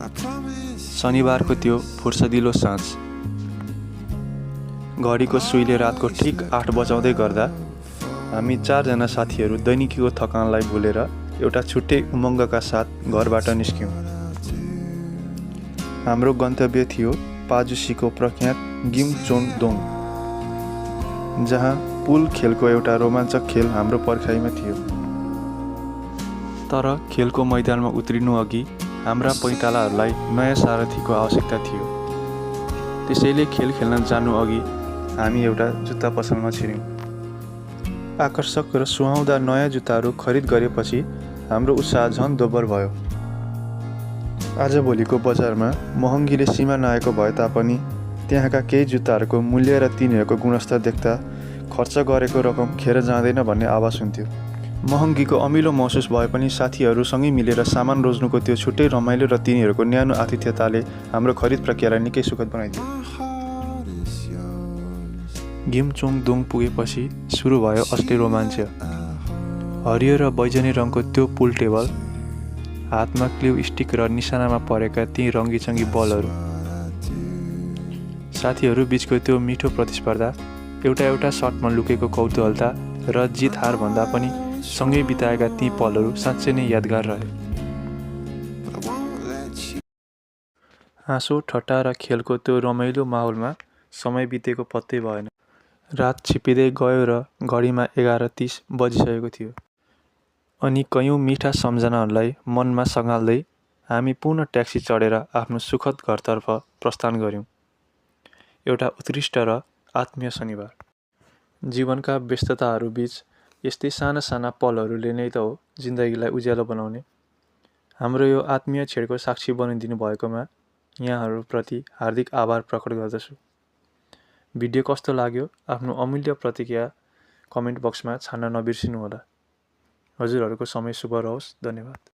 शनिबारको त्यो फुर्सदिलो साँझ घडीको सुईले रातको ठिक 8 बजाउँदै गर्दा हामी 4 जना साथीहरू दैनिकीको थकानलाई भुलेर एउटा छुट्टै उमङ्गका साथ घरबाट निस्क्यौँ। हाम्रो गन्तव्य थियो पाजुसीको प्रख्यात गिमचोङदोङ, जहाँ पुल खेलको एउटा रोमाञ्चक खेल हाम्रो पर्खाइमा थियो। तर खेलको मैदानमा उत्रिनु अघि हाम्रा पैतालाहरूलाई नयाँ सारथीको आवश्यकता थियो। त्यसैले खेल खेल्न जानु अघि हामी एउटा जुत्ता पसलमा छिर्यौँ। आकर्षक र सुहाउँदा नयाँ जुत्ताहरू खरिद गरेपछि हाम्रो उत्साह झन् दोब्बर भयो। आजभोलिको बजारमा महँगीले सीमा नआएको भए तापनि त्यहाँका केही जुत्ताहरूको मूल्य र तिनीहरूको गुणस्तर देख्दा खर्च गरेको रकम खेर जाँदैन भन्ने आवाज हुन्थ्यो। महँगीको अमिलो महसुस भए पनि साथीहरूसँगै मिलेर सामान रोज्नुको त्यो छुट्टै रमाइलो र तिनीहरूको न्यानो आतिथ्यताले हाम्रो खरिद प्रक्रियालाई निकै सुखद बनाइदियो। गिमचोङदोङ पुगेपछि सुरु भयो असली रोमाञ्च। हरियो र बैजनी रङको त्यो पुल टेबल, हातमा क्लिउ स्टिक र निशानामा परेका ती रङ्गीचङ्गी बलहरू, साथीहरू बीचको त्यो मिठो प्रतिस्पर्धा, एउटा सर्टमा लुकेको कौतूहलता र जित हार भन्दा पनि सँगै बिताएका ती पलहरू साँच्चै नै यादगार रहे। हाँसो ठट्टा र खेलको त्यो रमाइलो माहौलमा समय बितेको पत्तै भएन। रात छिप्पिँदै गयो र घडीमा 11:30 बजिसकेको थियो। अनि कयौँ मिठा सम्झनाहरूलाई मनमा सँगाल्दै हामी पुनः ट्याक्सी चढेर आफ्नो सुखद घरतर्फ प्रस्थान गऱ्यौँ। एउटा उत्कृष्ट र आत्मीय शनिबार। जीवनका व्यस्तताहरू बीच यस्तै साना साना पलहरूले नै त हो जिन्दगीलाई उज्यालो बनाउने। हाम्रो यो आत्मीय छेडको साक्षी बनिदिनु भएकोमा यहाँहरूप्रति हार्दिक आभार प्रकट गर्दछु। भिडियो कस्तो लाग्यो आफ्नो अमूल्य प्रतिक्रिया कमेन्ट बक्समा छान्न नबिर्सिनुहोला। हजुरहरूको समय शुभ रहोस्। धन्यवाद।